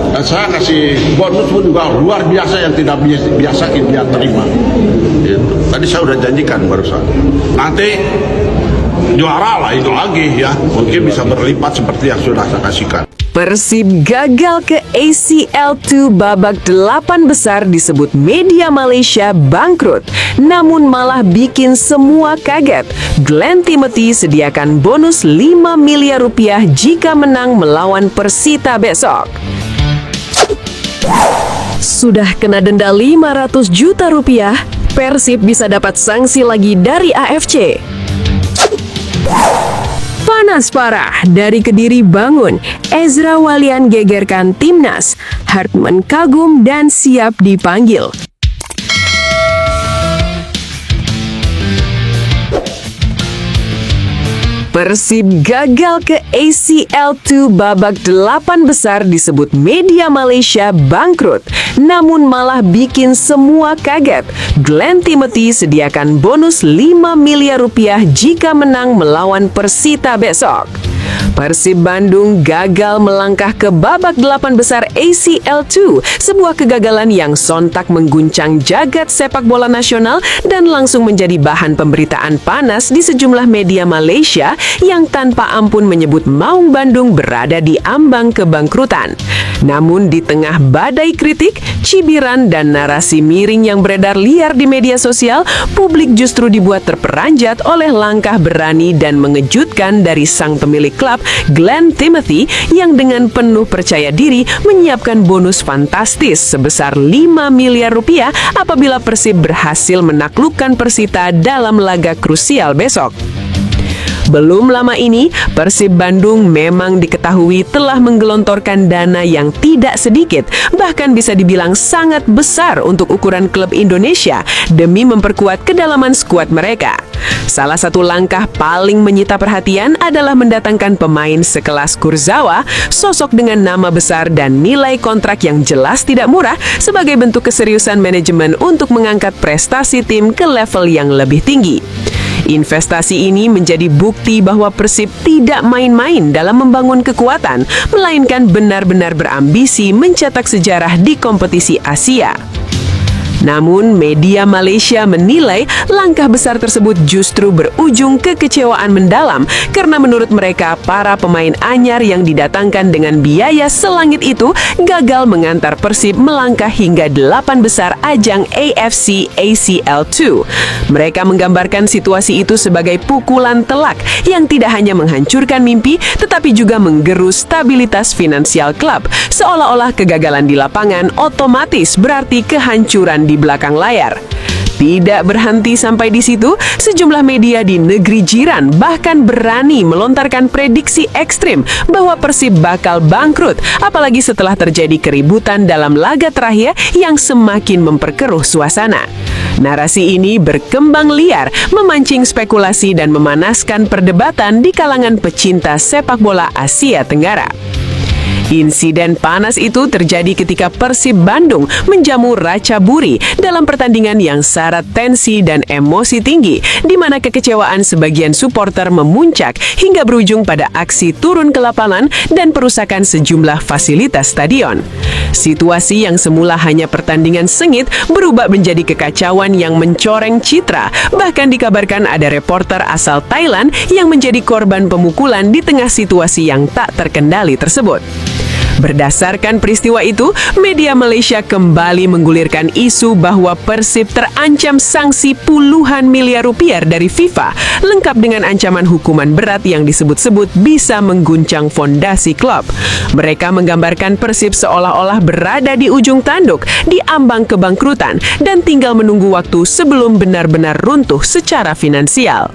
Dan saya kasih bonus pun juga luar biasa yang tidak biasa dia terima. Gitu. Tadi saya udah janjikan barusan. Nanti juara lah itu lagi ya, mungkin bisa berlipat seperti yang sudah saya kasihkan. Persib gagal ke ACL2 babak 8 besar disebut media Malaysia bangkrut, namun malah bikin semua kaget. Glenn Timothy sediakan bonus 5 miliar rupiah jika menang melawan Persita besok. Sudah kena denda 500 juta rupiah, Persib bisa dapat sanksi lagi dari AFC. Panas parah dari Kediri bangun, Ezra Walian gegerkan timnas, Hartman kagum dan siap dipanggil. Persib gagal ke ACL2 babak 8 besar disebut media Malaysia bangkrut, namun malah bikin semua kaget. Glenn Timothy sediakan bonus 5 miliar rupiah jika menang melawan Persita besok. Persib Bandung gagal melangkah ke babak 8 besar ACL2, sebuah kegagalan yang sontak mengguncang jagat sepak bola nasional dan langsung menjadi bahan pemberitaan panas di sejumlah media Malaysia yang tanpa ampun menyebut Maung Bandung berada di ambang kebangkrutan. Namun di tengah badai kritik, cibiran, dan narasi miring yang beredar liar di media sosial, publik justru dibuat terperanjat oleh langkah berani dan mengejutkan dari sang pemilik klub, Glenn Timothy, yang dengan penuh percaya diri menyiapkan bonus fantastis sebesar 5 miliar rupiah apabila Persib berhasil menaklukkan Persita dalam laga krusial besok. Belum lama ini, Persib Bandung memang diketahui telah menggelontorkan dana yang tidak sedikit, bahkan bisa dibilang sangat besar untuk ukuran klub Indonesia demi memperkuat kedalaman skuad mereka. Salah satu langkah paling menyita perhatian adalah mendatangkan pemain sekelas Kurzawa, sosok dengan nama besar dan nilai kontrak yang jelas tidak murah, sebagai bentuk keseriusan manajemen untuk mengangkat prestasi tim ke level yang lebih tinggi. Investasi ini menjadi bukti bahwa Persib tidak main-main dalam membangun kekuatan, melainkan benar-benar berambisi mencetak sejarah di kompetisi Asia. Namun, media Malaysia menilai langkah besar tersebut justru berujung kekecewaan mendalam karena menurut mereka para pemain anyar yang didatangkan dengan biaya selangit itu gagal mengantar Persib melangkah hingga 8 besar ajang AFC ACL2. Mereka menggambarkan situasi itu sebagai pukulan telak yang tidak hanya menghancurkan mimpi tetapi juga menggerus stabilitas finansial klub, seolah-olah kegagalan di lapangan otomatis berarti kehancuran di belakang layar. Tidak berhenti sampai di situ, sejumlah media di negeri jiran bahkan berani melontarkan prediksi ekstrim bahwa Persib bakal bangkrut, apalagi setelah terjadi keributan dalam laga terakhir yang semakin memperkeruh suasana. Narasi ini berkembang liar, memancing spekulasi dan memanaskan perdebatan di kalangan pecinta sepak bola Asia Tenggara. Insiden panas itu terjadi ketika Persib Bandung menjamu Ratchaburi dalam pertandingan yang syarat tensi dan emosi tinggi, di mana kekecewaan sebagian supporter memuncak hingga berujung pada aksi turun ke lapangan dan perusakan sejumlah fasilitas stadion. Situasi yang semula hanya pertandingan sengit berubah menjadi kekacauan yang mencoreng citra. Bahkan dikabarkan ada reporter asal Thailand yang menjadi korban pemukulan di tengah situasi yang tak terkendali tersebut. Berdasarkan peristiwa itu, media Malaysia kembali menggulirkan isu bahwa Persib terancam sanksi puluhan miliar rupiah dari FIFA, lengkap dengan ancaman hukuman berat yang disebut-sebut bisa mengguncang fondasi klub. Mereka menggambarkan Persib seolah-olah berada di ujung tanduk, di ambang kebangkrutan, dan tinggal menunggu waktu sebelum benar-benar runtuh secara finansial.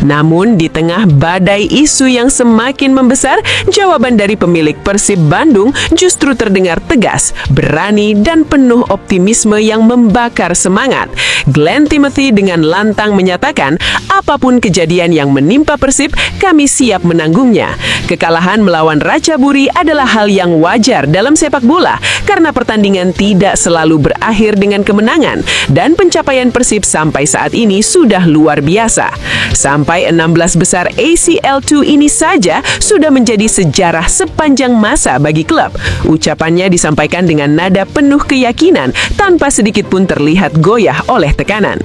Namun, di tengah badai isu yang semakin membesar, jawaban dari pemilik Persib Bandung justru terdengar tegas, berani, dan penuh optimisme yang membakar semangat. Glenn Timothy dengan lantang menyatakan, apapun kejadian yang menimpa Persib, kami siap menanggungnya. Kekalahan melawan Ratchaburi adalah hal yang wajar dalam sepak bola, karena pertandingan tidak selalu berakhir dengan kemenangan, dan pencapaian Persib sampai saat ini sudah luar biasa. Sampai sampai 16 besar ACL2 ini saja sudah menjadi sejarah sepanjang masa bagi klub. Ucapannya disampaikan dengan nada penuh keyakinan tanpa sedikit pun terlihat goyah oleh tekanan.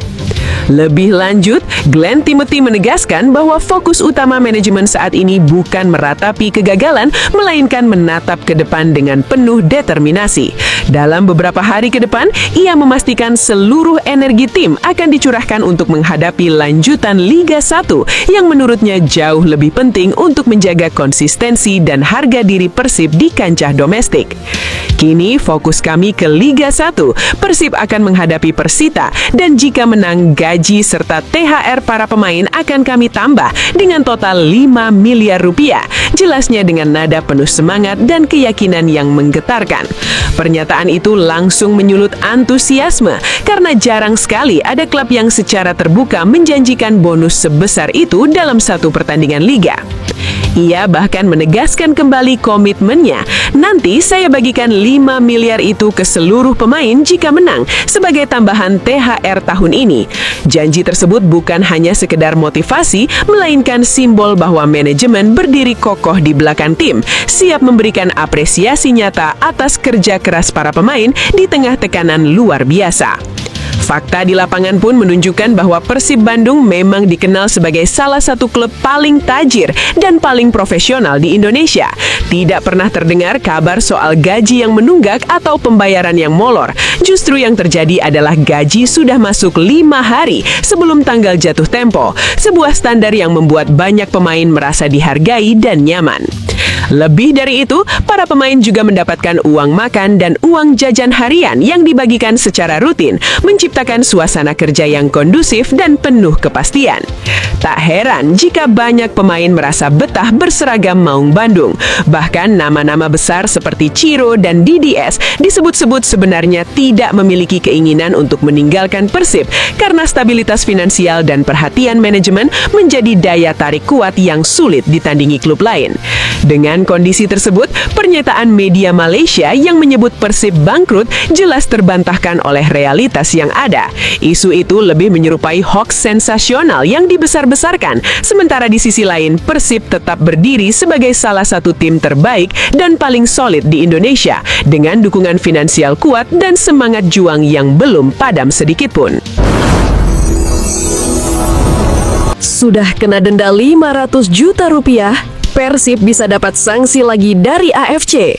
Lebih lanjut, Glenn Timothy menegaskan bahwa fokus utama manajemen saat ini bukan meratapi kegagalan, melainkan menatap ke depan dengan penuh determinasi. Dalam beberapa hari ke depan, ia memastikan seluruh energi tim akan dicurahkan untuk menghadapi lanjutan Liga 1 yang menurutnya jauh lebih penting untuk menjaga konsistensi dan harga diri Persib di kancah domestik. Kini fokus kami ke Liga 1. Persib akan menghadapi Persita dan jika menang, gaji serta THR para pemain akan kami tambah dengan total 5 miliar rupiah. Jelasnya dengan nada penuh semangat dan keyakinan yang menggetarkan. Pernyataan itu langsung menyulut antusiasme karena jarang sekali ada klub yang secara terbuka menjanjikan bonus sebesar itu dalam satu pertandingan liga. Ia bahkan menegaskan kembali komitmennya. Nanti saya bagikan 5 miliar itu ke seluruh pemain jika menang sebagai tambahan THR tahun ini. Janji tersebut bukan hanya sekedar motivasi, melainkan simbol bahwa manajemen berdiri kokoh di belakang tim, siap memberikan apresiasi nyata atas kerja keras para pemain di tengah tekanan luar biasa. Fakta di lapangan pun menunjukkan bahwa Persib Bandung memang dikenal sebagai salah satu klub paling tajir dan paling profesional di Indonesia. Tidak pernah terdengar kabar soal gaji yang menunggak atau pembayaran yang molor. Justru yang terjadi adalah gaji sudah masuk 5 hari sebelum tanggal jatuh tempo, sebuah standar yang membuat banyak pemain merasa dihargai dan nyaman. Lebih dari itu, para pemain juga mendapatkan uang makan dan uang jajan harian yang dibagikan secara rutin, menciptakan suasana kerja yang kondusif dan penuh kepastian. Tak heran jika banyak pemain merasa betah berseragam Maung Bandung. Bahkan nama-nama besar seperti Ciro dan DDS disebut-sebut sebenarnya tidak memiliki keinginan untuk meninggalkan Persib karena stabilitas finansial dan perhatian manajemen menjadi daya tarik kuat yang sulit ditandingi klub lain. Dengan kondisi tersebut, pernyataan media Malaysia yang menyebut Persib bangkrut jelas terbantahkan oleh realitas yang ada. Isu itu lebih menyerupai hoaks sensasional yang dibesar-besarkan, sementara di sisi lain Persib tetap berdiri sebagai salah satu tim terbaik dan paling solid di Indonesia, dengan dukungan finansial kuat dan semangat juang yang belum padam sedikitpun. Sudah kena denda 500 juta rupiah, Persib bisa dapat sanksi lagi dari AFC.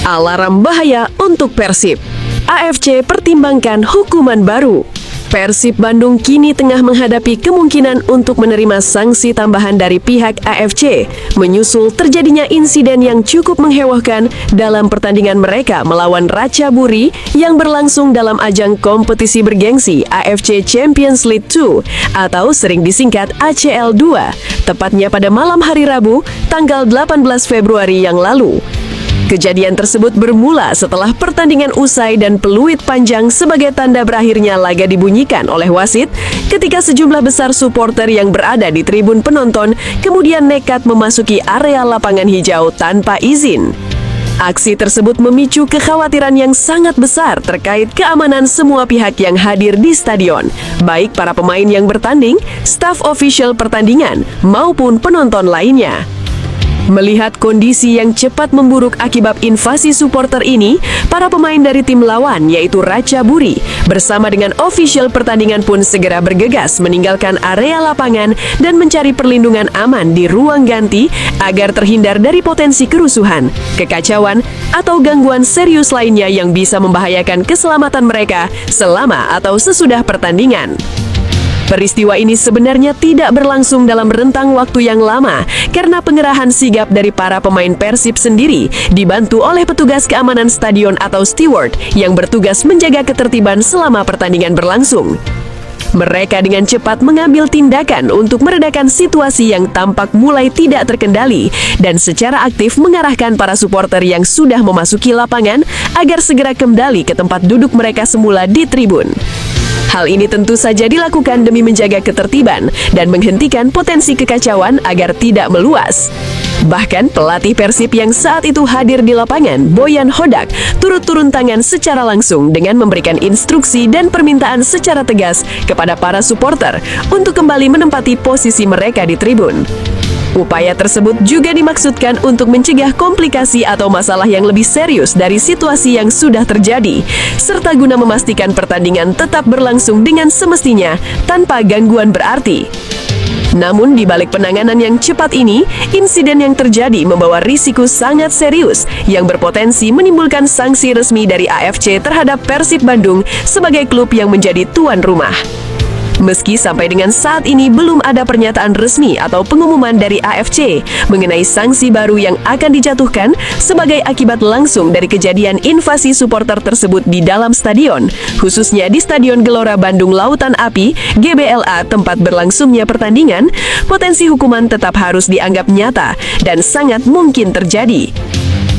Alarm bahaya untuk Persib. AFC pertimbangkan hukuman baru. Persib Bandung kini tengah menghadapi kemungkinan untuk menerima sanksi tambahan dari pihak AFC, menyusul terjadinya insiden yang cukup menghebohkan dalam pertandingan mereka melawan Ratchaburi yang berlangsung dalam ajang kompetisi bergengsi AFC Champions League 2 atau sering disingkat ACL 2, tepatnya pada malam hari Rabu, tanggal 18 Februari yang lalu. Kejadian tersebut bermula setelah pertandingan usai dan peluit panjang sebagai tanda berakhirnya laga dibunyikan oleh wasit ketika sejumlah besar supporter yang berada di tribun penonton kemudian nekat memasuki area lapangan hijau tanpa izin. Aksi tersebut memicu kekhawatiran yang sangat besar terkait keamanan semua pihak yang hadir di stadion, baik para pemain yang bertanding, staf official pertandingan, maupun penonton lainnya. Melihat kondisi yang cepat memburuk akibat invasi supporter ini, para pemain dari tim lawan yaitu Ratchaburi bersama dengan official pertandingan pun segera bergegas meninggalkan area lapangan dan mencari perlindungan aman di ruang ganti agar terhindar dari potensi kerusuhan, kekacauan, atau gangguan serius lainnya yang bisa membahayakan keselamatan mereka selama atau sesudah pertandingan. Peristiwa ini sebenarnya tidak berlangsung dalam rentang waktu yang lama karena pengerahan sigap dari para pemain Persib sendiri dibantu oleh petugas keamanan stadion atau steward yang bertugas menjaga ketertiban selama pertandingan berlangsung. Mereka dengan cepat mengambil tindakan untuk meredakan situasi yang tampak mulai tidak terkendali dan secara aktif mengarahkan para supporter yang sudah memasuki lapangan agar segera kembali ke tempat duduk mereka semula di tribun. Hal ini tentu saja dilakukan demi menjaga ketertiban dan menghentikan potensi kekacauan agar tidak meluas. Bahkan pelatih Persib yang saat itu hadir di lapangan, Boyan Hodak, turut turun tangan secara langsung dengan memberikan instruksi dan permintaan secara tegas kepada para supporter untuk kembali menempati posisi mereka di tribun. Upaya tersebut juga dimaksudkan untuk mencegah komplikasi atau masalah yang lebih serius dari situasi yang sudah terjadi, serta guna memastikan pertandingan tetap berlangsung dengan semestinya tanpa gangguan berarti. Namun di balik penanganan yang cepat ini, insiden yang terjadi membawa risiko sangat serius yang berpotensi menimbulkan sanksi resmi dari AFC terhadap Persib Bandung sebagai klub yang menjadi tuan rumah. Meski sampai dengan saat ini belum ada pernyataan resmi atau pengumuman dari AFC mengenai sanksi baru yang akan dijatuhkan sebagai akibat langsung dari kejadian invasi supporter tersebut di dalam stadion, khususnya di Stadion Gelora Bandung Lautan Api, GBLA, tempat berlangsungnya pertandingan, potensi hukuman tetap harus dianggap nyata dan sangat mungkin terjadi.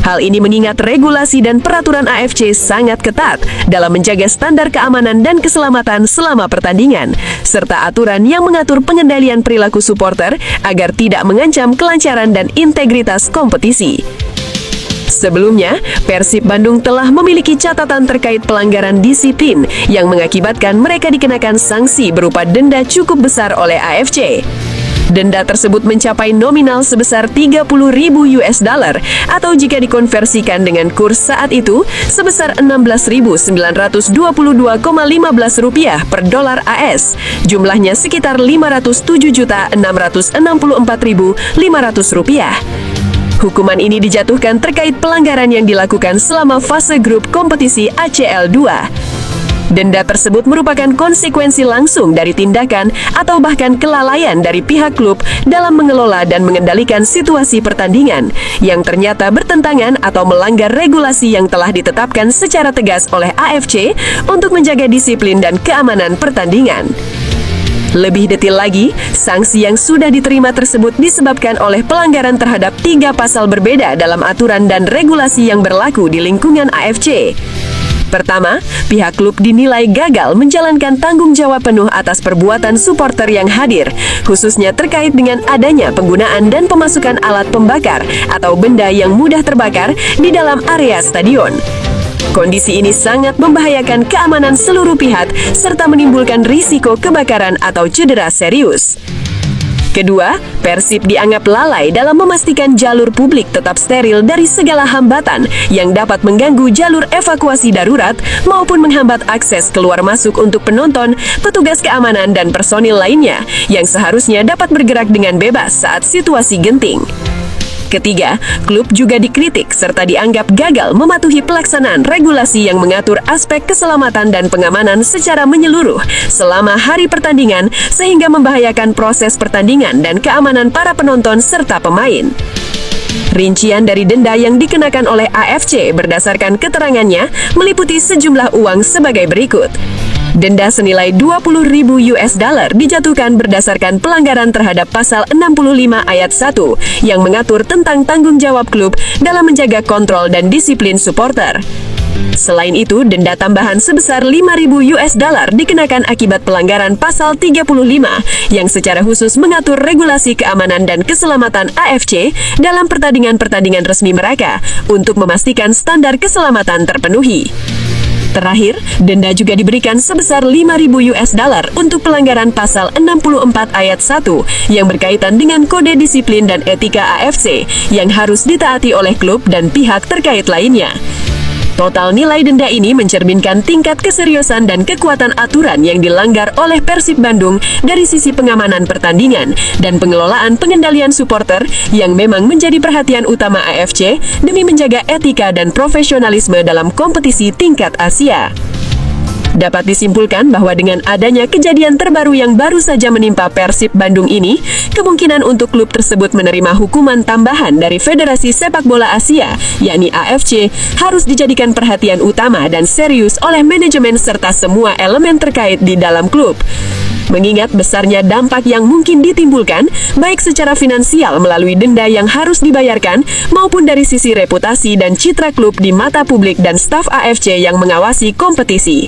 Hal ini mengingat regulasi dan peraturan AFC sangat ketat dalam menjaga standar keamanan dan keselamatan selama pertandingan, serta aturan yang mengatur pengendalian perilaku supporter agar tidak mengancam kelancaran dan integritas kompetisi. Sebelumnya, Persib Bandung telah memiliki catatan terkait pelanggaran disiplin yang mengakibatkan mereka dikenakan sanksi berupa denda cukup besar oleh AFC. Denda tersebut mencapai nominal sebesar 30.000 US dollar atau jika dikonversikan dengan kurs saat itu sebesar 16.922,15 rupiah per dolar AS. Jumlahnya sekitar 507.664.500 rupiah. Hukuman ini dijatuhkan terkait pelanggaran yang dilakukan selama fase grup kompetisi ACL 2. Denda tersebut merupakan konsekuensi langsung dari tindakan atau bahkan kelalaian dari pihak klub dalam mengelola dan mengendalikan situasi pertandingan yang ternyata bertentangan atau melanggar regulasi yang telah ditetapkan secara tegas oleh AFC untuk menjaga disiplin dan keamanan pertandingan. Lebih detail lagi, sanksi yang sudah diterima tersebut disebabkan oleh pelanggaran terhadap 3 pasal berbeda dalam aturan dan regulasi yang berlaku di lingkungan AFC. Pertama, pihak klub dinilai gagal menjalankan tanggung jawab penuh atas perbuatan supporter yang hadir, khususnya terkait dengan adanya penggunaan dan pemasukan alat pembakar atau benda yang mudah terbakar di dalam area stadion. Kondisi ini sangat membahayakan keamanan seluruh pihak serta menimbulkan risiko kebakaran atau cedera serius. Kedua, Persib dianggap lalai dalam memastikan jalur publik tetap steril dari segala hambatan yang dapat mengganggu jalur evakuasi darurat maupun menghambat akses keluar masuk untuk penonton, petugas keamanan, dan personil lainnya yang seharusnya dapat bergerak dengan bebas saat situasi genting. Ketiga, klub juga dikritik serta dianggap gagal mematuhi pelaksanaan regulasi yang mengatur aspek keselamatan dan pengamanan secara menyeluruh selama hari pertandingan sehingga membahayakan proses pertandingan dan keamanan para penonton serta pemain. Rincian dari denda yang dikenakan oleh AFC berdasarkan keterangannya meliputi sejumlah uang sebagai berikut. Denda senilai 20.000 US dollar dijatuhkan berdasarkan pelanggaran terhadap pasal 65 ayat 1 yang mengatur tentang tanggung jawab klub dalam menjaga kontrol dan disiplin supporter. Selain itu, denda tambahan sebesar 5.000 US dollar dikenakan akibat pelanggaran pasal 35 yang secara khusus mengatur regulasi keamanan dan keselamatan AFC dalam pertandingan-pertandingan resmi mereka untuk memastikan standar keselamatan terpenuhi. Terakhir, denda juga diberikan sebesar 5.000 US dollar untuk pelanggaran pasal 64 ayat 1 yang berkaitan dengan kode disiplin dan etika AFC yang harus ditaati oleh klub dan pihak terkait lainnya. Total nilai denda ini mencerminkan tingkat keseriusan dan kekuatan aturan yang dilanggar oleh Persib Bandung dari sisi pengamanan pertandingan dan pengelolaan pengendalian supporter yang memang menjadi perhatian utama AFC demi menjaga etika dan profesionalisme dalam kompetisi tingkat Asia. Dapat disimpulkan bahwa dengan adanya kejadian terbaru yang baru saja menimpa Persib Bandung ini, kemungkinan untuk klub tersebut menerima hukuman tambahan dari Federasi Sepak Bola Asia, yakni AFC, harus dijadikan perhatian utama dan serius oleh manajemen serta semua elemen terkait di dalam klub. Mengingat besarnya dampak yang mungkin ditimbulkan, baik secara finansial melalui denda yang harus dibayarkan, maupun dari sisi reputasi dan citra klub di mata publik dan staf AFC yang mengawasi kompetisi.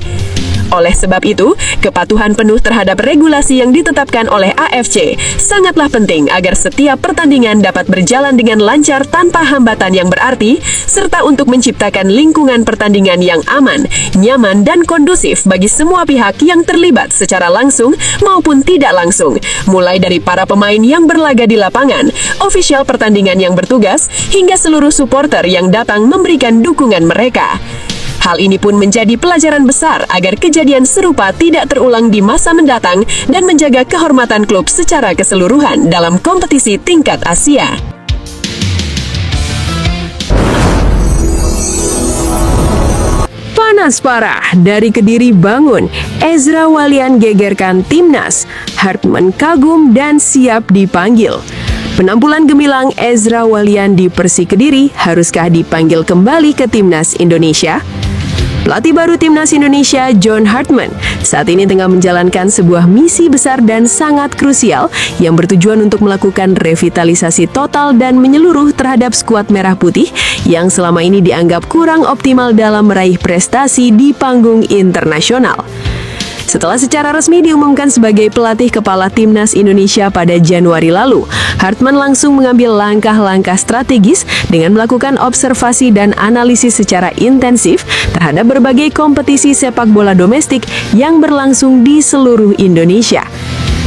Oleh sebab itu, kepatuhan penuh terhadap regulasi yang ditetapkan oleh AFC sangatlah penting agar setiap pertandingan dapat berjalan dengan lancar tanpa hambatan yang berarti, serta untuk menciptakan lingkungan pertandingan yang aman, nyaman, dan kondusif bagi semua pihak yang terlibat secara langsung maupun tidak langsung, mulai dari para pemain yang berlaga di lapangan, ofisial pertandingan yang bertugas, hingga seluruh supporter yang datang memberikan dukungan mereka. Hal ini pun menjadi pelajaran besar agar kejadian serupa tidak terulang di masa mendatang dan menjaga kehormatan klub secara keseluruhan dalam kompetisi tingkat Asia. Panas parah dari Kediri bangun, Ezra Walian gegerkan timnas, Hartman kagum dan siap dipanggil. Penampilan gemilang Ezra Walian di Persik Kediri haruskah dipanggil kembali ke timnas Indonesia? Pelatih baru timnas Indonesia, John Hartman, saat ini tengah menjalankan sebuah misi besar dan sangat krusial yang bertujuan untuk melakukan revitalisasi total dan menyeluruh terhadap skuad merah putih yang selama ini dianggap kurang optimal dalam meraih prestasi di panggung internasional. Setelah secara resmi diumumkan sebagai pelatih kepala timnas Indonesia pada Januari lalu, Hartman langsung mengambil langkah-langkah strategis dengan melakukan observasi dan analisis secara intensif terhadap berbagai kompetisi sepak bola domestik yang berlangsung di seluruh Indonesia.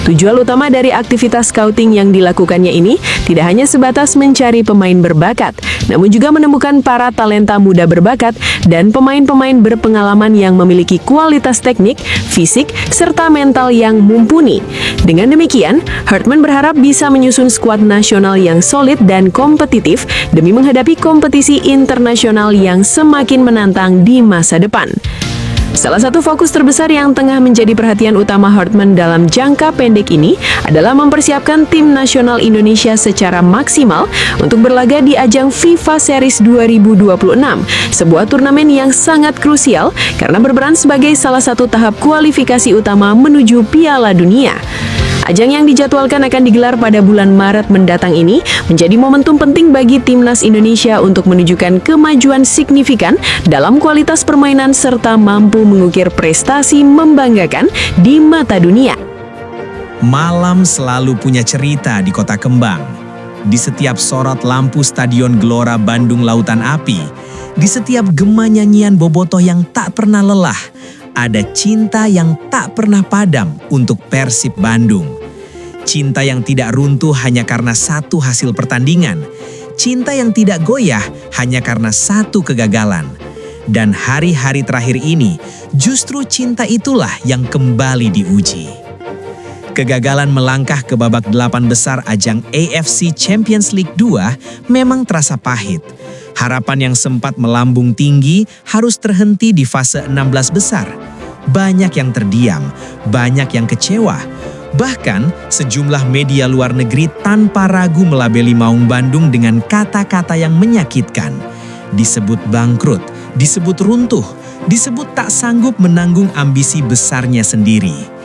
Tujuan utama dari aktivitas scouting yang dilakukannya ini tidak hanya sebatas mencari pemain berbakat, namun juga menemukan para talenta muda berbakat dan pemain-pemain berpengalaman yang memiliki kualitas teknik, fisik, serta mental yang mumpuni. Dengan demikian, Hartman berharap bisa menyusun skuad nasional yang solid dan kompetitif demi menghadapi kompetisi internasional yang semakin menantang di masa depan. Salah satu fokus terbesar yang tengah menjadi perhatian utama Hartman dalam jangka pendek ini adalah mempersiapkan tim nasional Indonesia secara maksimal untuk berlaga di ajang FIFA Series 2026, sebuah turnamen yang sangat krusial karena berperan sebagai salah satu tahap kualifikasi utama menuju Piala Dunia. Ajang yang dijadwalkan akan digelar pada bulan Maret mendatang ini menjadi momentum penting bagi timnas Indonesia untuk menunjukkan kemajuan signifikan dalam kualitas permainan serta mampu mengukir prestasi membanggakan di mata dunia. Malam selalu punya cerita di Kota Kembang. Di setiap sorot lampu Stadion Gelora Bandung Lautan Api, di setiap gema nyanyian bobotoh yang tak pernah lelah, ada cinta yang tak pernah padam untuk Persib Bandung. Cinta yang tidak runtuh hanya karena satu hasil pertandingan. Cinta yang tidak goyah hanya karena satu kegagalan. Dan hari-hari terakhir ini, justru cinta itulah yang kembali diuji. Kegagalan melangkah ke babak 8 besar ajang AFC Champions League 2 memang terasa pahit. Harapan yang sempat melambung tinggi harus terhenti di fase 16 besar. Banyak yang terdiam, banyak yang kecewa. Bahkan sejumlah media luar negeri tanpa ragu melabeli Maung Bandung dengan kata-kata yang menyakitkan. Disebut bangkrut, disebut runtuh, disebut tak sanggup menanggung ambisi besarnya sendiri.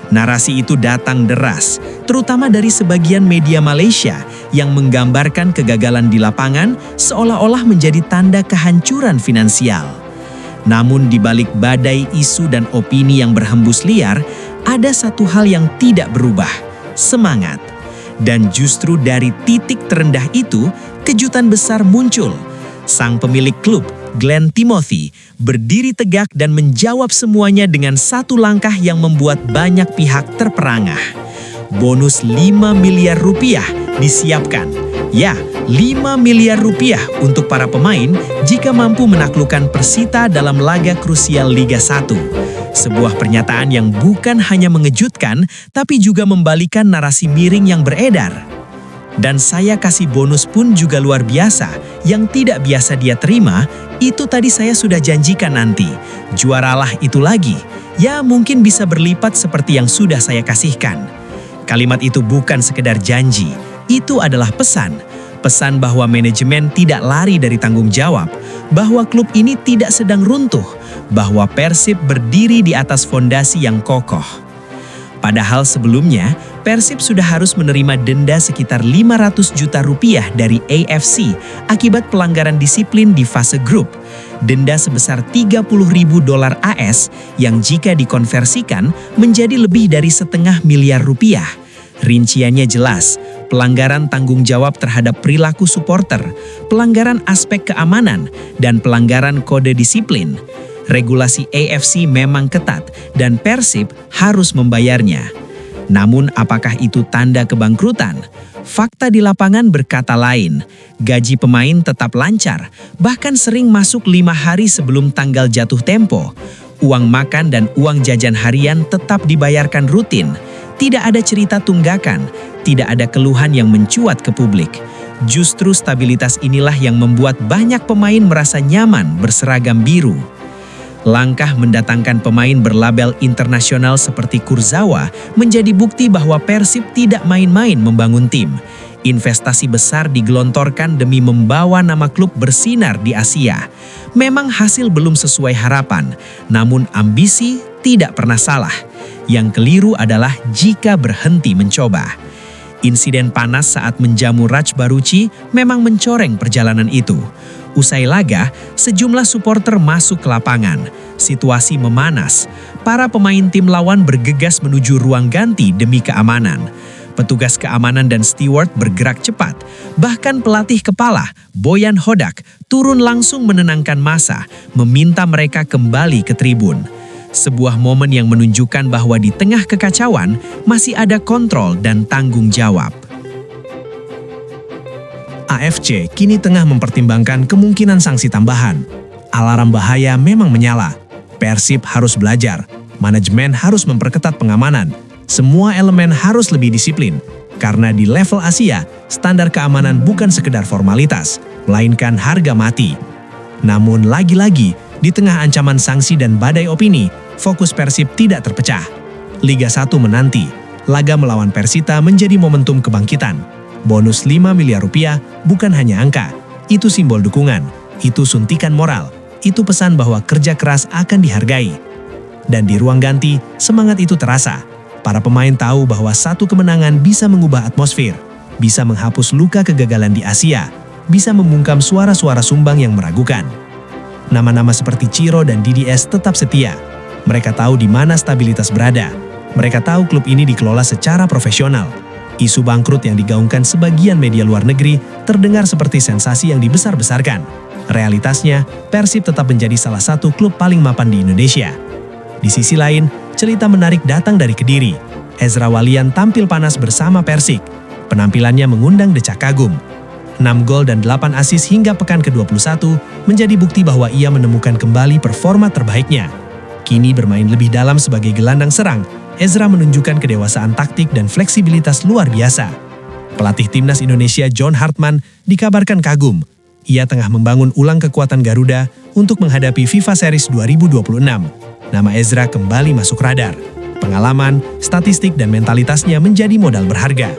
Narasi itu datang deras, terutama dari sebagian media Malaysia yang menggambarkan kegagalan di lapangan seolah-olah menjadi tanda kehancuran finansial. Namun di balik badai isu dan opini yang berhembus liar, ada satu hal yang tidak berubah, semangat. Dan justru dari titik terendah itu, kejutan besar muncul. Sang pemilik klub, Glenn Timothy, berdiri tegak dan menjawab semuanya dengan satu langkah yang membuat banyak pihak terperangah. Bonus 5 miliar rupiah disiapkan. Ya, 5 miliar rupiah untuk para pemain jika mampu menaklukkan Persita dalam laga krusial Liga 1. Sebuah pernyataan yang bukan hanya mengejutkan, tapi juga membalikan narasi miring yang beredar. Dan saya kasih bonus pun juga luar biasa, yang tidak biasa dia terima, itu tadi saya sudah janjikan nanti. Juaralah itu lagi, ya mungkin bisa berlipat seperti yang sudah saya kasihkan. Kalimat itu bukan sekedar janji, itu adalah pesan. Pesan bahwa manajemen tidak lari dari tanggung jawab, bahwa klub ini tidak sedang runtuh, bahwa Persib berdiri di atas fondasi yang kokoh. Padahal sebelumnya, Persib sudah harus menerima denda sekitar 500 juta rupiah dari AFC akibat pelanggaran disiplin di fase grup. denda sebesar 30.000 dolar AS yang jika dikonversikan menjadi lebih dari setengah miliar rupiah. Rinciannya jelas, pelanggaran tanggung jawab terhadap perilaku supporter, pelanggaran aspek keamanan, dan pelanggaran kode disiplin. Regulasi AFC memang ketat dan Persib harus membayarnya. Namun apakah itu tanda kebangkrutan? Fakta di lapangan berkata lain. Gaji pemain tetap lancar, bahkan sering masuk 5 hari sebelum tanggal jatuh tempo. Uang makan dan uang jajan harian tetap dibayarkan rutin. Tidak ada cerita tunggakan, tidak ada keluhan yang mencuat ke publik. Justru stabilitas inilah yang membuat banyak pemain merasa nyaman berseragam biru. Langkah mendatangkan pemain berlabel internasional seperti Kurzawa menjadi bukti bahwa Persib tidak main-main membangun tim. Investasi besar digelontorkan demi membawa nama klub bersinar di Asia. Memang hasil belum sesuai harapan, namun ambisi tidak pernah salah. Yang keliru adalah jika berhenti mencoba. Insiden panas saat menjamu Raj Baruchi memang mencoreng perjalanan itu. Usai laga, sejumlah supporter masuk ke lapangan. Situasi memanas. Para pemain tim lawan bergegas menuju ruang ganti demi keamanan. Petugas keamanan dan steward bergerak cepat. Bahkan pelatih kepala, Boyan Hodak, turun langsung menenangkan massa, meminta mereka kembali ke tribun. Sebuah momen yang menunjukkan bahwa di tengah kekacauan masih ada kontrol dan tanggung jawab. AFC kini tengah mempertimbangkan kemungkinan sanksi tambahan. Alarm bahaya memang menyala. Persib harus belajar. Manajemen harus memperketat pengamanan. Semua elemen harus lebih disiplin. Karena di level Asia, standar keamanan bukan sekedar formalitas, melainkan harga mati. Namun lagi-lagi, di tengah ancaman sanksi dan badai opini, fokus Persib tidak terpecah. Liga 1 menanti. Laga melawan Persita menjadi momentum kebangkitan. Bonus 5 miliar rupiah bukan hanya angka, itu simbol dukungan, itu suntikan moral, itu pesan bahwa kerja keras akan dihargai. Dan di ruang ganti, semangat itu terasa. Para pemain tahu bahwa satu kemenangan bisa mengubah atmosfer, bisa menghapus luka kegagalan di Asia, bisa membungkam suara-suara sumbang yang meragukan. Nama-nama seperti Ciro dan DDS tetap setia. Mereka tahu di mana stabilitas berada. Mereka tahu klub ini dikelola secara profesional. Isu bangkrut yang digaungkan sebagian media luar negeri terdengar seperti sensasi yang dibesar-besarkan. Realitasnya, Persib tetap menjadi salah satu klub paling mapan di Indonesia. Di sisi lain, cerita menarik datang dari Kediri. Ezra Walian tampil panas bersama Persik. Penampilannya mengundang decak kagum. 6 gol dan 8 assist hingga pekan ke-21 menjadi bukti bahwa ia menemukan kembali performa terbaiknya. Kini bermain lebih dalam sebagai gelandang serang, Ezra menunjukkan kedewasaan taktik dan fleksibilitas luar biasa. Pelatih timnas Indonesia John Hartman dikabarkan kagum. Ia tengah membangun ulang kekuatan Garuda untuk menghadapi FIFA Series 2026. Nama Ezra kembali masuk radar. Pengalaman, statistik, dan mentalitasnya menjadi modal berharga.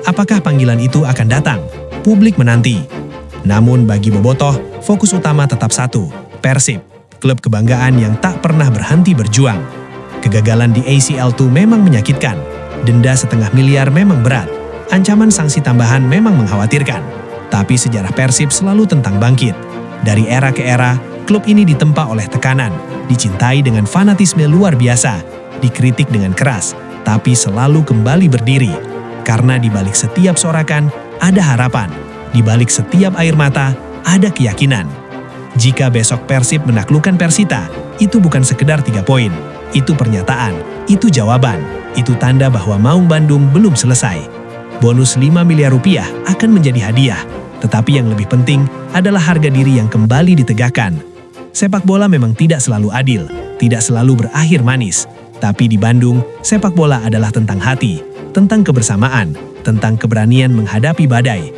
Apakah panggilan itu akan datang? Publik menanti. Namun bagi Bobotoh, fokus utama tetap satu, Persib, klub kebanggaan yang tak pernah berhenti berjuang. Kegagalan di ACL2 memang menyakitkan. Denda 500 miliar memang berat. Ancaman sanksi tambahan memang mengkhawatirkan. Tapi sejarah Persib selalu tentang bangkit. Dari era ke era, klub ini ditempa oleh tekanan, dicintai dengan fanatisme luar biasa, dikritik dengan keras, tapi selalu kembali berdiri. Karena di balik setiap sorakan, ada harapan. Di balik setiap air mata, ada keyakinan. Jika besok Persib menaklukkan Persita, itu bukan sekedar 3 poin. Itu pernyataan, itu jawaban, itu tanda bahwa Maung Bandung belum selesai. Bonus 5 miliar rupiah akan menjadi hadiah, tetapi yang lebih penting adalah harga diri yang kembali ditegakkan. Sepak bola memang tidak selalu adil, tidak selalu berakhir manis. Tapi di Bandung, sepak bola adalah tentang hati, tentang kebersamaan, tentang keberanian menghadapi badai.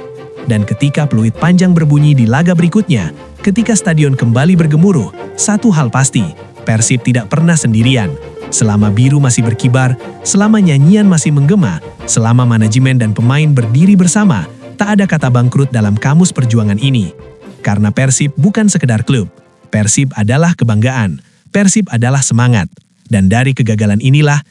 Dan ketika peluit panjang berbunyi di laga berikutnya, ketika stadion kembali bergemuruh, satu hal pasti, Persib tidak pernah sendirian. Selama biru masih berkibar, selama nyanyian masih menggema, selama manajemen dan pemain berdiri bersama, tak ada kata bangkrut dalam kamus perjuangan ini. Karena Persib bukan sekedar klub. Persib adalah kebanggaan. Persib adalah semangat. Dan dari kegagalan inilah,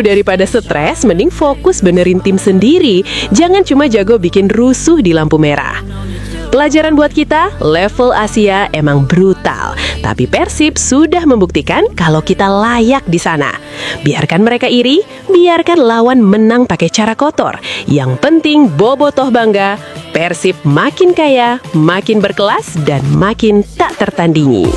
Daripada stres, mending fokus benerin tim sendiri. Jangan cuma jago bikin rusuh di lampu merah. Pelajaran buat kita, level Asia emang brutal. Tapi Persib sudah membuktikan kalau kita layak di sana. Biarkan mereka iri, biarkan lawan menang pakai cara kotor. Yang penting bobotoh bangga, Persib makin kaya, makin berkelas, dan makin tak tertandingi.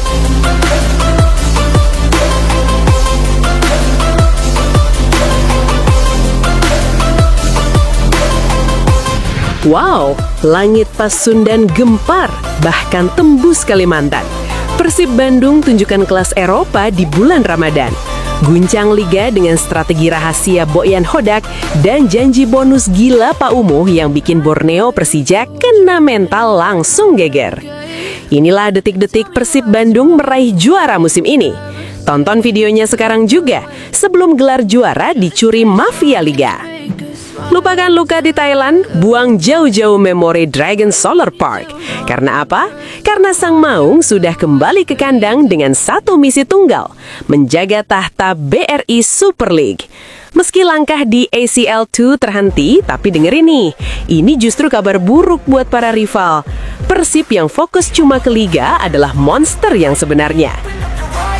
Wow, langit Pasundan gempar, bahkan tembus Kalimantan. Persib Bandung tunjukkan kelas Eropa di bulan Ramadan. Guncang liga dengan strategi rahasia Boyan Hodak dan janji bonus gila Pak Umuh yang bikin Borneo Persija kena mental langsung geger. Inilah detik-detik Persib Bandung meraih juara musim ini. Tonton videonya sekarang juga, sebelum gelar juara dicuri mafia liga. Lupakan luka di Thailand, buang jauh-jauh memori Dragon Solar Park. Karena apa? Karena Sang Maung sudah kembali ke kandang dengan satu misi tunggal, menjaga tahta BRI Super League. Meski langkah di ACL2 terhenti, tapi dengerin nih, ini justru kabar buruk buat para rival. Persib yang fokus cuma ke Liga adalah monster yang sebenarnya.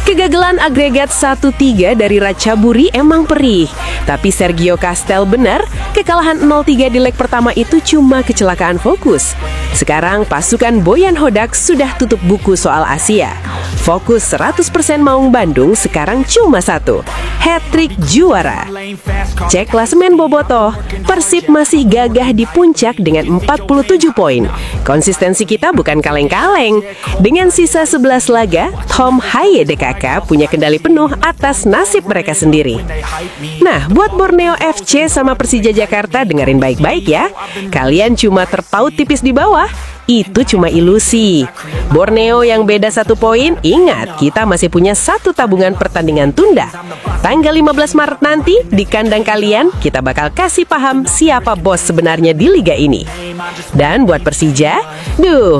Kegagalan agregat 1-3 dari Ratchaburi emang perih. Tapi Sergio Castel benar, kekalahan 0-3 di leg pertama itu cuma kecelakaan fokus. Sekarang pasukan Boyan Hodak sudah tutup buku soal Asia. Fokus 100% Maung Bandung sekarang cuma satu, hat-trick juara. Cek klasemen bobotoh, Persib masih gagah di puncak dengan 47 poin. Konsistensi kita bukan kaleng-kaleng. Dengan sisa 11 laga, Tom Haye DKK punya kendali penuh atas nasib mereka sendiri. Nah, buat Borneo FC sama Persija Jakarta dengerin baik-baik ya. Kalian cuma terpaut tipis di bawah. Itu cuma ilusi. Borneo yang beda 1 poin, ingat kita masih punya 1 tabungan pertandingan tunda. Tanggal 15 Maret nanti di kandang kalian kita bakal kasih paham siapa bos sebenarnya di liga ini. Dan buat Persija,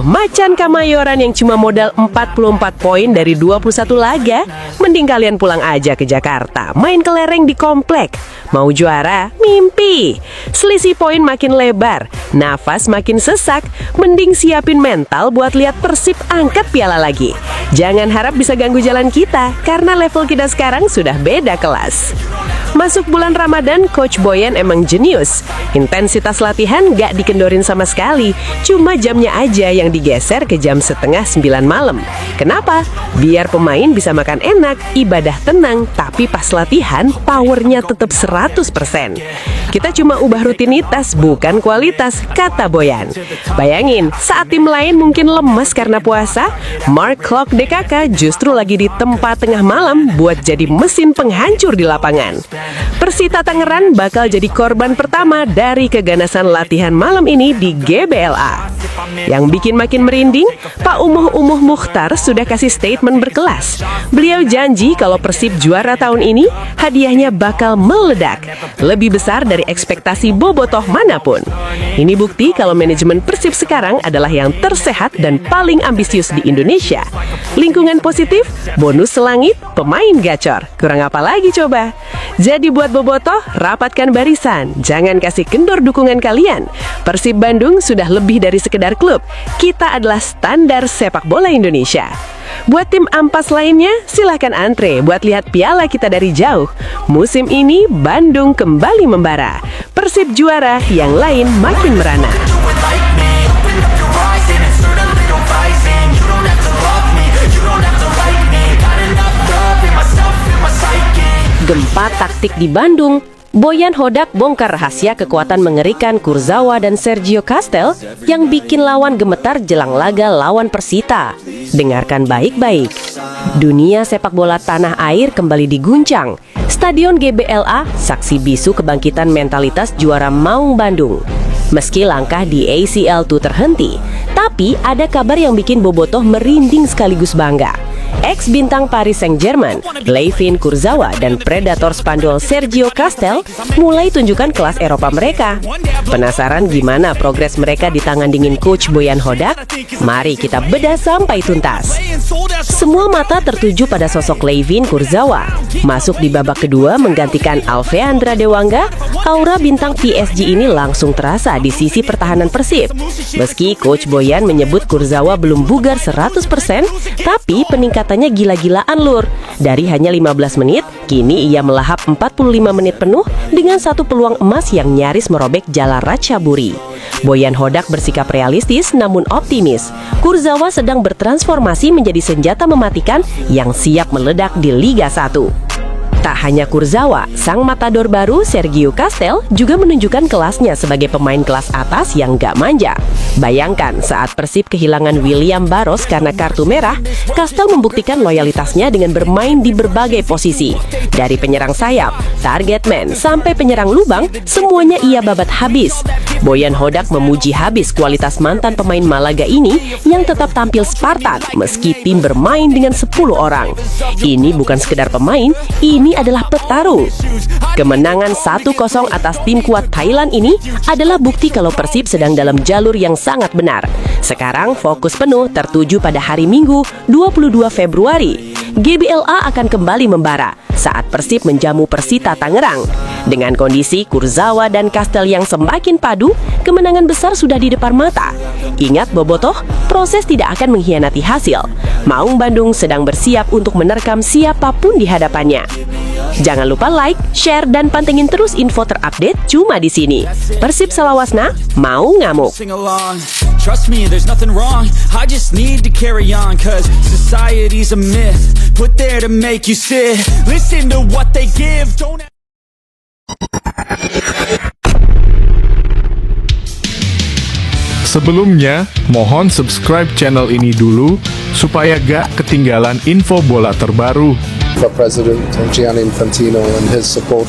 macan Kamayoran yang cuma modal 44 poin dari 21 laga, mending kalian pulang aja ke Jakarta, main kelereng di komplek. Mau juara? Mimpi. Selisih poin makin lebar, nafas makin sesak, mending siapin mental buat lihat Persib angkat piala lagi. Jangan harap bisa ganggu jalan kita, karena level kita sekarang sudah beda kelas. Masuk bulan Ramadan, Coach Boyan emang jenius. Intensitas latihan gak dikendorin sama sekali, cuma jamnya aja yang digeser ke jam 8:30 malam. Kenapa? Biar pemain bisa makan enak, ibadah tenang, tapi pas latihan, powernya tetap 100%. Kita cuma ubah rutinitas, bukan kualitas, kata Boyan. Bayangin, saat tim lain mungkin lemes karena puasa, Mark Klok DKK justru lagi di tempat tengah malam buat jadi mesin penghancur di lapangan. Persita Tangerang bakal jadi korban pertama dari keganasan latihan malam ini di GBLA. Yang bikin makin merinding, Pak Umuh Mukhtar sudah kasih statement berkelas. Beliau janji kalau Persib juara tahun ini, hadiahnya bakal meledak, lebih besar dari ekspektasi bobotoh manapun. Ini bukti kalau manajemen Persib sekarang adalah yang tersehat dan paling ambisius di Indonesia. Lingkungan positif, bonus selangit, pemain gacor. Kurang apa lagi coba? Jadi buat bobotoh, rapatkan barisan. Jangan kasih kendor dukungan kalian. Persib Bandung sudah lebih dari sekedar klub. Kita adalah standar sepak bola Indonesia. Buat tim ampas lainnya, silahkan antre buat lihat piala kita dari jauh. Musim ini, Bandung kembali membara. Persib juara, yang lain makin merana. Gempa taktik di Bandung. Boyan Hodak bongkar rahasia kekuatan mengerikan Kurzawa dan Sergio Castel yang bikin lawan gemetar jelang laga lawan Persita. Dengarkan baik-baik. Dunia sepak bola tanah air kembali diguncang. Stadion GBLA saksi bisu kebangkitan mentalitas juara Maung Bandung. Meski langkah di ACL2 terhenti, tapi ada kabar yang bikin bobotoh merinding sekaligus bangga. Ex-bintang Paris Saint-Germain, Layvin Kurzawa dan predator Spanyol Sergio Castel mulai tunjukkan kelas Eropa mereka. Penasaran gimana progres mereka di tangan dingin coach Boyan Hodak? Mari kita bedah sampai tuntas. Semua mata tertuju pada sosok Layvin Kurzawa. Masuk di babak kedua menggantikan Alfeandra Dewanga, aura bintang PSG ini langsung terasa di sisi pertahanan Persib. Meski coach Boyan menyebut Kurzawa belum bugar 100%, tapi peningkatannya gila-gilaan lur. Dari hanya 15 menit, kini ia melahap 45 menit penuh dengan satu peluang emas yang nyaris merobek jala Ratchaburi. Boyan Hodak bersikap realistis namun optimis. Kurzawa sedang bertransformasi menjadi senjata mematikan yang siap meledak di Liga 1. Tak hanya Kurzawa, sang matador baru Sergio Castel juga menunjukkan kelasnya sebagai pemain kelas atas yang gak manja. Bayangkan saat Persib kehilangan William Barros karena kartu merah, Castel membuktikan loyalitasnya dengan bermain di berbagai posisi. Dari penyerang sayap, target man, sampai penyerang lubang, semuanya ia babat habis. Boyan Hodak memuji habis kualitas mantan pemain Malaga ini yang tetap tampil Spartan meski tim bermain dengan 10 orang. Ini bukan sekedar pemain, ini adalah petarung. Kemenangan 1-0 atas tim kuat Thailand ini adalah bukti kalau Persib sedang dalam jalur yang sangat benar. Sekarang fokus penuh tertuju pada hari Minggu 22 Februari. GBLA akan kembali membara saat Persib menjamu Persita Tangerang. Dengan kondisi Kurzawa dan Castel yang semakin padu, kemenangan besar sudah di depan mata. Ingat Bobotoh, proses tidak akan mengkhianati hasil. Maung Bandung sedang bersiap untuk menerkam siapapun di hadapannya. Jangan lupa like, share, dan pantengin terus info terupdate cuma di sini. Persib Salawasna, mau ngamuk. Sing along. Trust me, there's nothing wrong. I just need to carry on, cause society's a myth put there to make you sit. Listen to what they give. Don't Sebelumnya, mohon subscribe channel ini dulu supaya gak ketinggalan info bola terbaru. For President Gianni Infantino and his support.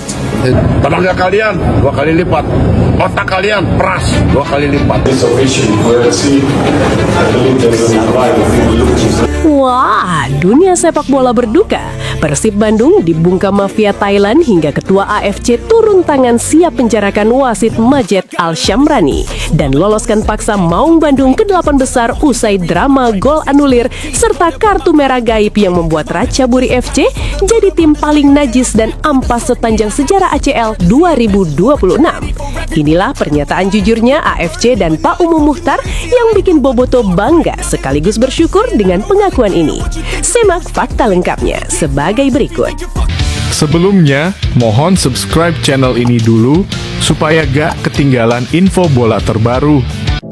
Tenaga kalian 2 kali lipat, otak kalian peras 2 kali lipat. Wah, dunia sepak bola berduka. Persib Bandung dibungkam mafia Thailand hingga ketua AFC turun tangan siap penjarakan wasit Majed Al-Shamrani dan loloskan paksa Maung Bandung ke 8 besar usai drama gol anulir serta kartu merah gaib yang membuat Ratchaburi FC jadi tim paling najis dan ampas sepanjang sejarah ACL 2026. Inilah pernyataan jujurnya AFC dan Pak Umum Mukhtar yang bikin Boboto bangga sekaligus bersyukur dengan pengakuan ini. Simak fakta lengkapnya sebagai berikut. Sebelumnya, mohon subscribe channel ini dulu supaya gak ketinggalan info bola terbaru.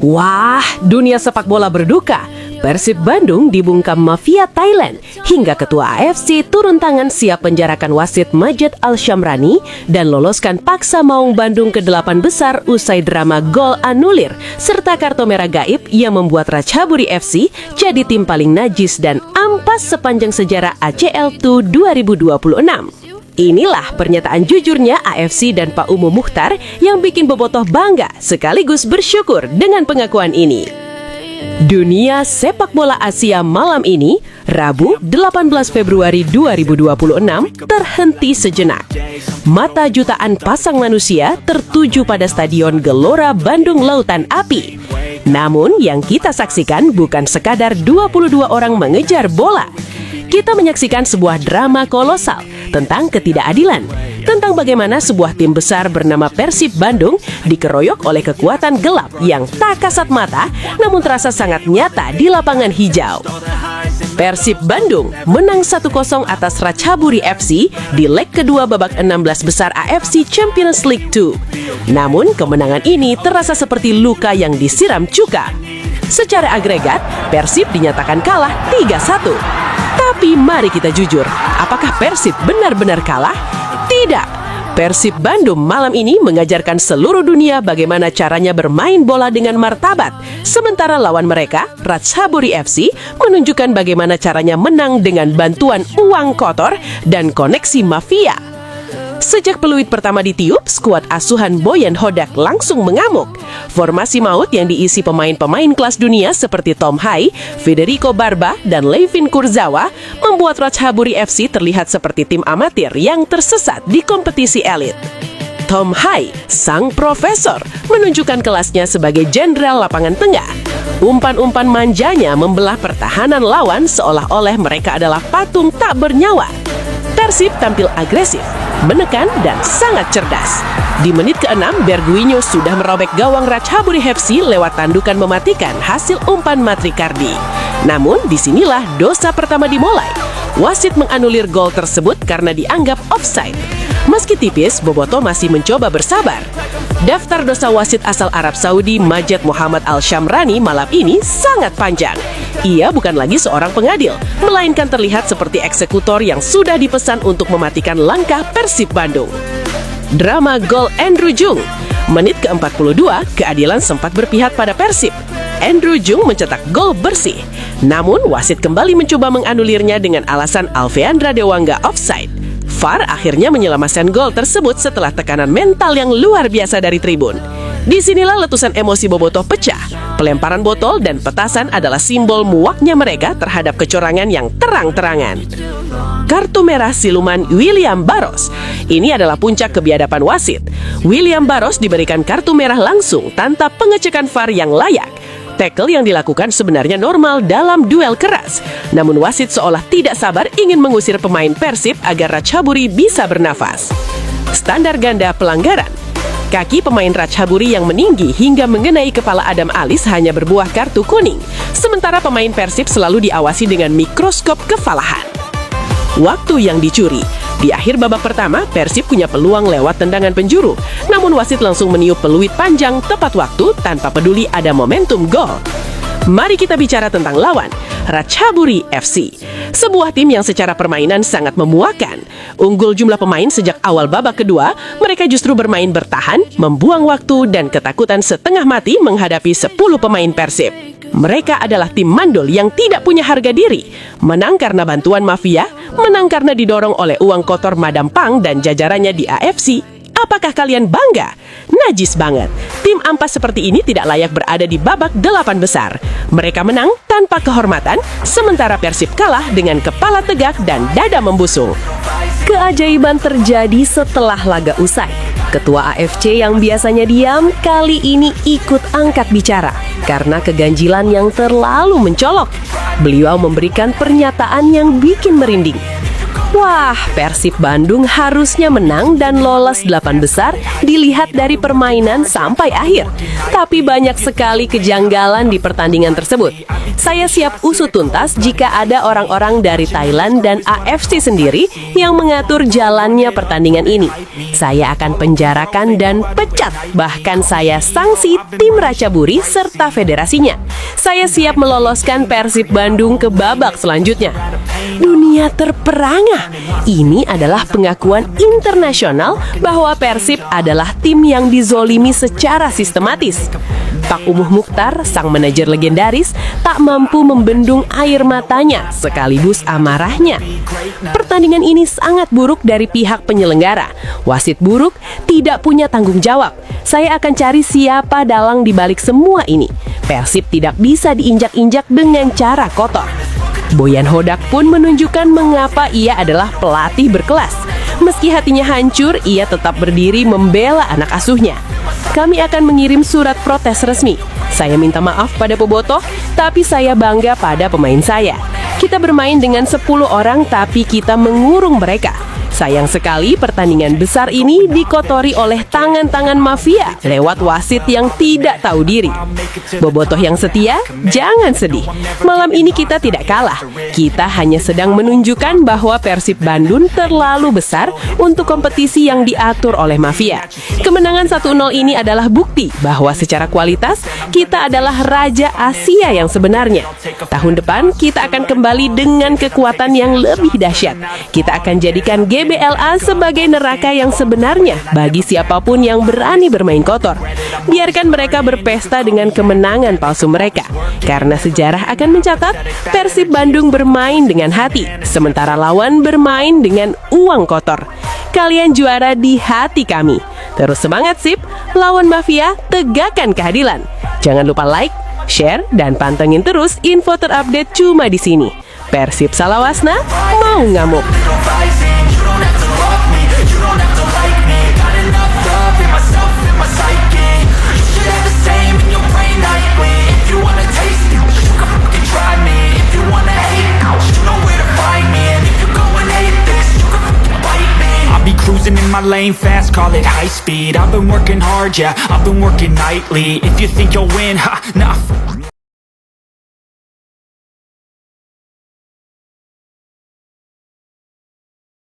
Wah, dunia sepak bola berduka. Persib Bandung dibungkam mafia Thailand hingga ketua AFC turun tangan siap penjarakan wasit Majed Al-Shamrani dan loloskan paksa Maung Bandung ke 8 besar usai drama gol anulir serta kartu merah gaib yang membuat Ratchaburi FC jadi tim paling najis dan ampas sepanjang sejarah ACL 2026. Inilah pernyataan jujurnya AFC dan Pak Umum Mukhtar yang bikin Bobotoh bangga sekaligus bersyukur dengan pengakuan ini. Dunia sepak bola Asia malam ini, Rabu 18 Februari 2026, terhenti sejenak. Mata jutaan pasang manusia tertuju pada Stadion Gelora Bandung Lautan Api. Namun yang kita saksikan bukan sekadar 22 orang mengejar bola. Kita menyaksikan sebuah drama kolosal tentang ketidakadilan, tentang bagaimana sebuah tim besar bernama Persib Bandung dikeroyok oleh kekuatan gelap yang tak kasat mata namun terasa sangat nyata di lapangan hijau. Persib Bandung menang 1-0 atas Ratchaburi FC di leg kedua babak 16 besar AFC Champions League 2. Namun kemenangan ini terasa seperti luka yang disiram cuka. Secara agregat, Persib dinyatakan kalah 3-1. Tapi mari kita jujur, apakah Persib benar-benar kalah? Tidak. Persib Bandung malam ini mengajarkan seluruh dunia bagaimana caranya bermain bola dengan martabat. Sementara lawan mereka, Ratchaburi FC, menunjukkan bagaimana caranya menang dengan bantuan uang kotor dan koneksi mafia. Sejak peluit pertama ditiup, skuad asuhan Boyan Hodak langsung mengamuk. Formasi maut yang diisi pemain-pemain kelas dunia seperti Tom Hai, Federico Barba, dan Levin Kurzawa membuat Ratchaburi FC terlihat seperti tim amatir yang tersesat di kompetisi elit. Tom Hai, sang profesor, menunjukkan kelasnya sebagai jenderal lapangan tengah. Umpan-umpan manjanya membelah pertahanan lawan seolah-olah mereka adalah patung tak bernyawa. Persib tampil agresif, menekan, dan sangat cerdas. Di menit ke-6, Berguinho sudah merobek gawang Ratchaburi FC lewat tandukan mematikan hasil umpan Matrikardi. Namun, disinilah dosa pertama dimulai. Wasit menganulir gol tersebut karena dianggap offside. Meski tipis, Bobotoh masih mencoba bersabar. Daftar dosa wasit asal Arab Saudi Majed Muhammad Al-Shamrani malam ini sangat panjang. Ia bukan lagi seorang pengadil, melainkan terlihat seperti eksekutor yang sudah dipesan untuk mematikan langkah Persib Bandung. Drama gol Andrew Jung. Menit ke-42, keadilan sempat berpihak pada Persib. Andrew Jung mencetak gol bersih. Namun, wasit kembali mencoba menganulirnya dengan alasan Alveandra Dewangga offside. VAR akhirnya menyelamatkan gol tersebut setelah tekanan mental yang luar biasa dari tribun. Disinilah letusan emosi Bobotoh pecah. Pelemparan botol dan petasan adalah simbol muaknya mereka terhadap kecurangan yang terang-terangan. Kartu merah siluman William Barros. Ini adalah puncak kebiadaban wasit. William Barros diberikan kartu merah langsung tanpa pengecekan VAR yang layak. Tackle yang dilakukan sebenarnya normal dalam duel keras. Namun wasit seolah tidak sabar ingin mengusir pemain Persib agar Ratchaburi bisa bernafas. Standar ganda pelanggaran. Kaki pemain Ratchaburi yang meninggi hingga mengenai kepala Adam Alis hanya berbuah kartu kuning. Sementara pemain Persib selalu diawasi dengan mikroskop kevalahan. Waktu yang dicuri. Di akhir babak pertama, Persib punya peluang lewat tendangan penjuru. Namun wasit langsung meniup peluit panjang tepat waktu tanpa peduli ada momentum gol. Mari kita bicara tentang lawan, Ratchaburi FC. Sebuah tim yang secara permainan sangat memuakan. Unggul jumlah pemain sejak awal babak kedua, mereka justru bermain bertahan, membuang waktu dan ketakutan setengah mati menghadapi 10 pemain Persib. Mereka adalah tim mandul yang tidak punya harga diri. Menang karena bantuan mafia, menang karena didorong oleh uang kotor Madam Pang dan jajarannya di AFC. Apakah kalian bangga? Najis banget. Tim ampas seperti ini tidak layak berada di babak 8 besar. Mereka menang tanpa kehormatan, sementara Persib kalah dengan kepala tegak dan dada membusung. Keajaiban terjadi setelah laga usai. Ketua AFC yang biasanya diam, kali ini ikut angkat bicara karena keganjilan yang terlalu mencolok. Beliau memberikan pernyataan yang bikin merinding. Wah, Persib Bandung harusnya menang dan lolos 8 besar dilihat dari permainan sampai akhir. Tapi banyak sekali kejanggalan di pertandingan tersebut. Saya siap usut tuntas jika ada orang-orang dari Thailand dan AFC sendiri yang mengatur jalannya pertandingan ini. Saya akan penjarakan dan pecat, bahkan saya sanksi tim Ratchaburi serta federasinya. Saya siap meloloskan Persib Bandung ke babak selanjutnya. Dunia terperangah. Ini adalah pengakuan internasional bahwa Persib adalah tim yang dizolimi secara sistematis. Pak Umuh Mukhtar, sang manajer legendaris, tak mampu membendung air matanya sekaligus amarahnya. Pertandingan ini sangat buruk dari pihak penyelenggara. Wasit buruk, tidak punya tanggung jawab. Saya akan cari siapa dalang di balik semua ini. Persib tidak bisa diinjak-injak dengan cara kotor. Boyan Hodak pun menunjukkan mengapa ia adalah pelatih berkelas. Meski hatinya hancur, ia tetap berdiri membela anak asuhnya. Kami akan mengirim surat protes resmi. Saya minta maaf pada Bobotoh, tapi saya bangga pada pemain saya. Kita bermain dengan 10 orang, tapi kita mengurung mereka. Sayang sekali pertandingan besar ini dikotori oleh tangan-tangan mafia lewat wasit yang tidak tahu diri. Bobotoh yang setia, jangan sedih. Malam ini kita tidak kalah. Kita hanya sedang menunjukkan bahwa Persib Bandung terlalu besar untuk kompetisi yang diatur oleh mafia. Kemenangan 1-0 ini adalah bukti bahwa secara kualitas kita adalah raja Asia yang sebenarnya. Tahun depan kita akan kembali dengan kekuatan yang lebih dahsyat. Kita akan jadikan GBLA sebagai neraka yang sebenarnya bagi siapapun yang berani bermain kotor. Biarkan mereka berpesta dengan kemenangan palsu mereka. Karena sejarah akan mencatat Persib Bandung bermain dengan hati, sementara lawan bermain dengan uang kotor. kalian juara di hati kami. Terus semangat sip, lawan mafia, tegakkan keadilan. Jangan lupa like, share, dan pantengin terus info terupdate cuma di sini. Persib Salawasna mau ngamuk. Cruising in my lane fast, call it high speed. I've been working hard, yeah, I've been working nightly. If you think you'll win, ha, nah.